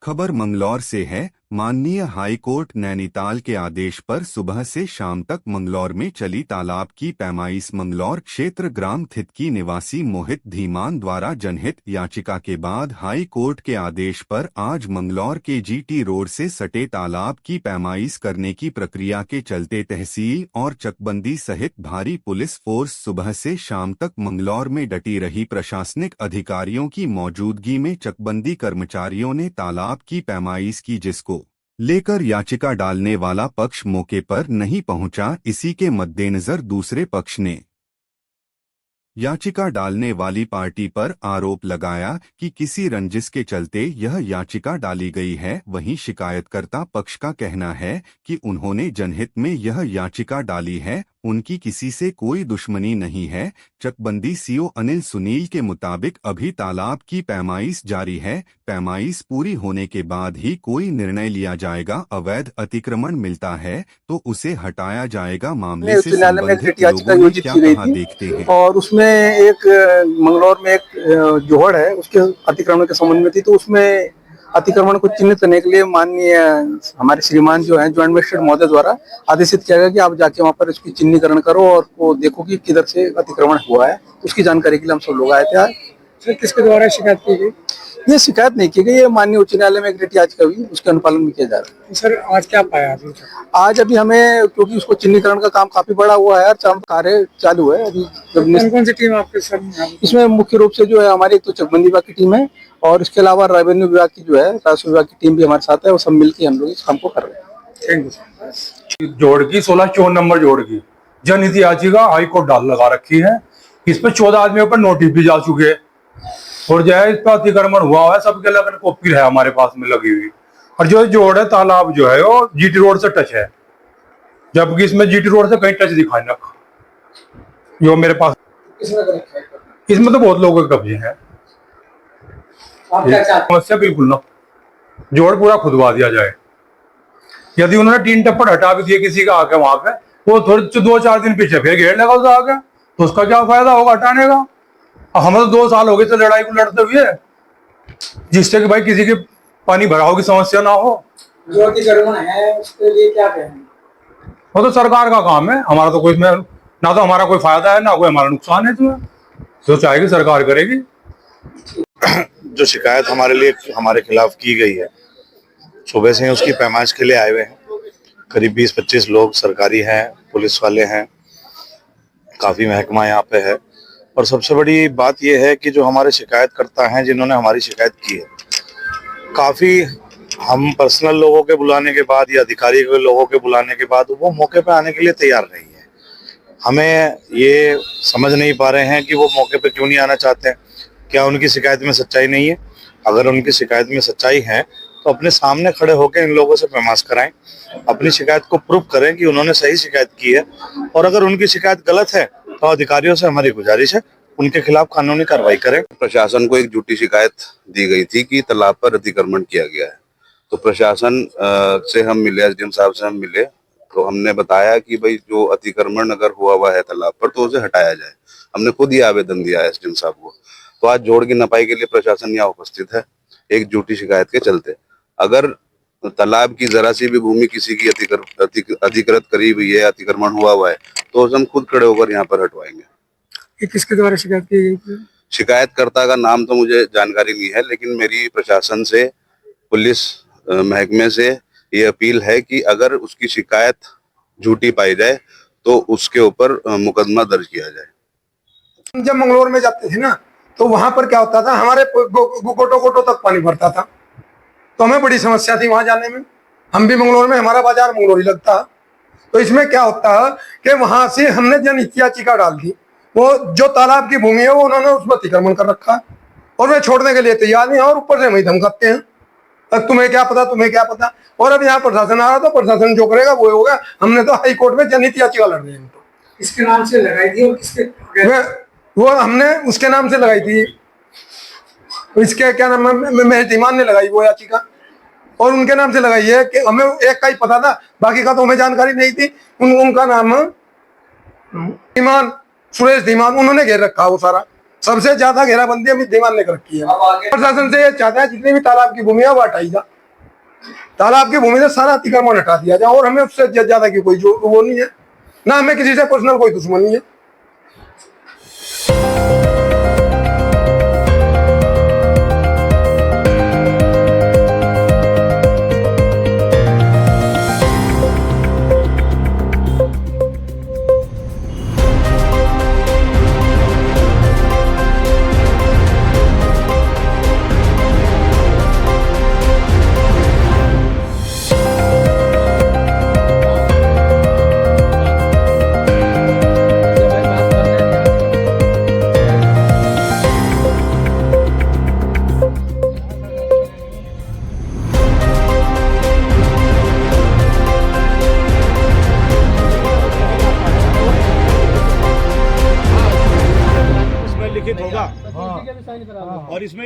खबर मंगलौर से है। माननीय हाई कोर्ट नैनीताल के आदेश पर सुबह से शाम तक मंगलौर में चली तालाब की पैमाइश मंगलौर क्षेत्र ग्राम थितकी निवासी मोहित धीमान द्वारा जनहित याचिका के बाद हाई कोर्ट के आदेश पर आज मंगलौर के जीटी रोड से सटे तालाब की पैमाइश करने की प्रक्रिया के चलते तहसील और चकबंदी सहित भारी पुलिस फोर्स सुबह से शाम तक मंगलौर में डटी रही। प्रशासनिक अधिकारियों की मौजूदगी में चकबंदी कर्मचारियों ने तालाब की पैमाइश की, जिसको लेकर याचिका डालने वाला पक्ष मौके पर नहीं पहुंचा। इसी के मद्देनजर दूसरे पक्ष ने याचिका डालने वाली पार्टी पर आरोप लगाया कि किसी रंजिश के चलते यह याचिका डाली गई है। वहीं शिकायतकर्ता पक्ष का कहना है कि उन्होंने जनहित में यह याचिका डाली है, उनकी किसी से कोई दुश्मनी नहीं है। चकबंदी सीओ अनिल सुनील के मुताबिक अभी तालाब की पैमाइश जारी है। पैमाइश पूरी होने के बाद ही कोई निर्णय लिया जाएगा। अवैध अतिक्रमण मिलता है तो उसे हटाया जाएगा। मामले से संबंधित लोगों ने क्या कहा, देखते हैं। और उसमें एक मंगलौर में एक जोहड़ है, उसके अतिक्रमण के संबंध में थी, तो उसमें अतिक्रमण को चिन्हित करने के लिए माननीय हमारे श्रीमान जो है ज्वाइंट मजिस्ट्रेट महोदय द्वारा आदेशित किया गया कि आप जाके वहां पर इसकी चिन्हीकरण करो और वो देखो कि किधर से अतिक्रमण हुआ है। उसकी जानकारी के लिए हम सब लोग आए थे आज। किसके द्वारा शिकायत की गई? ये शिकायत नहीं की गई, ये माननीय उच्च न्यायालय में एक रिट याचिका हुई, उसके अनुपालन भी किया जा रहा है। सर आज क्या पाया अभी? आज अभी हमें, क्योंकि उसको चिन्हीकरण का काम काफी बड़ा हुआ है और कार्य चालू है अभी। कौन सी टीम आपके सर? इसमें मुख्य रूप से जो है हमारी एक तो चकबंदी विभाग की टीम है और इसके अलावा रेवेन्यू विभाग की जो है राजस्व विभाग की टीम भी हमारे साथ है। वो सब मिलकर हम लोग इस काम को कर रहे हैं। जोड़ की 1654 नंबर जोड़ की जनहित याचिका हाई कोर्ट डाल लगा रखी है। इस पे 14 आदमियों पर नोटिस भी जा चुके हैं और जो है इस पर अतिक्रमण हुआ है, सबके अलग अलग कॉपी है हमारे पास में लगी हुई। और जो जोड़ है तालाब जो है वो जीटी रोड से टच है, जबकि इसमें जीटी रोड से कहीं टच दिखाई ना जो मेरे पास। इसमें तो बहुत लोगों के कब्जे हैं। समस्या बिल्कुल ना, जोड़ पूरा खुदवा दिया जाए। यदि उन्होंने 3 टप्पड़ हटा भी दिए किसी का आके वहां पे, वो थोड़े 2-4 दिन पीछे फिर घेर लगा उसे आके, तो उसका क्या फायदा होगा हटाने का? हमें तो 2 साल हो गए थे लड़ाई को लड़ते हुए, जिससे कि भाई किसी की पानी भराव की समस्या ना हो। जो अतिक्रमण है उसके लिए क्या कहें? वो तो सरकार का काम है, हमारा तो कोई ना तो हमारा कोई फायदा है ना कोई हमारा नुकसान है। इसमें जो चाहेगी सरकार करेगी। जो शिकायत हमारे खिलाफ की गई है, सुबह से ही उसकी पैमाइश के लिए आए हुए हैं। करीब 20-25 लोग सरकारी हैं, पुलिस वाले हैं, काफी महकमा यहाँ पे है। और सबसे बड़ी बात यह है कि जो हमारे शिकायतकर्ता हैं जिन्होंने हमारी शिकायत की है, काफी हम पर्सनल लोगों के बुलाने के बाद या अधिकारी के लोगों के बुलाने के बाद वो मौके पे आने के लिए तैयार नहीं है। हमें ये समझ नहीं पा रहे हैं कि वो मौके पे क्यों नहीं आना चाहते हैं। क्या उनकी शिकायत में सच्चाई नहीं है? अगर उनकी शिकायत में सच्चाई है तो अपने सामने खड़े होकर इन लोगों से पैमाइश कराएं, अपनी शिकायत को प्रूव करें कि उन्होंने सही शिकायत की है। और अगर उनकी शिकायत गलत है तो अधिकारियों से हमारी गुजारिश है उनके खिलाफ कानूनी कार्रवाई करें। प्रशासन को एक झूठी शिकायत दी गई थी कि तालाब पर अतिक्रमण किया गया है, तो प्रशासन से हम मिले, एसडीएम साहब से हम मिले, तो हमने बताया कि भाई जो अतिक्रमण अगर हुआ है तालाब पर तो उसे हटाया जाए। हमने खुद ही आवेदन दिया है एसडीएम साहब को। तो आज जोड़ की नपाई के लिए प्रशासन यहाँ उपस्थित है एक झूठी शिकायत के चलते। अगर तालाब की जरा सी भी भूमि किसी की अधिकृत करी हुई है, अतिक्रमण हुआ है, तो हम खुद खड़े होकर यहाँ पर हटवाएंगे। ये किसके द्वारा शिकायत की गई? शिकायतकर्ता का नाम तो मुझे जानकारी नहीं है, लेकिन मेरी प्रशासन से, पुलिस महकमे से ये अपील है कि अगर उसकी शिकायत झूठी पाई जाए तो उसके ऊपर मुकदमा दर्ज किया जाए। जब मंगलौर में जाते थे ना, तो वहां पर क्या होता था, हमारे गोटो तक पानी भरता था, तो हमें बड़ी समस्या थी वहां जाने में। हम भी मंगलौर में, हमारा बाजार मंगलौर ही लगता। तो इसमें क्या होता है कि वहां से हमने जनहित याचिका डाल दी, वो जो तालाब की भूमि है वो उन्होंने उसमें अतिक्रमण कर रखा और वे छोड़ने के लिए तैयार नहीं है और ऊपर से वही धमकाते हैं, तुम्हें क्या पता, तुम्हें क्या पता। और अब यहाँ प्रशासन आ रहा, तो प्रशासन जो करेगा वो होगा। हमने तो हाई कोर्ट में जनहित याचिका लड़ रहे हैं। तो इसके नाम से लगाई थी और किसके? वो हमने उसके नाम से लगाई थी, इसके क्या नाम है, महेश धीमान ने लगाई वो याचिका, और उनके नाम से लगाई है कि हमें एक का ही पता था, बाकी का तो हमें जानकारी नहीं थी। उनका नाम धीमान, सुरेश धीमान, उन्होंने घेर रखा वो सारा। सबसे ज्यादा घेराबंदी अमित धीमान ने कर रखी है। प्रशासन से ये चाहता है जितनी भी तालाब की भूमि है वो हटाई जा। तालाब की भूमि से सारा अतिक्रमण हटा दिया जाए, और हमें उससे ज्यादा की कोई जो वो नहीं है, ना हमें किसी से पर्सनल कोई दुश्मनी है। लिखित होगा और इसमें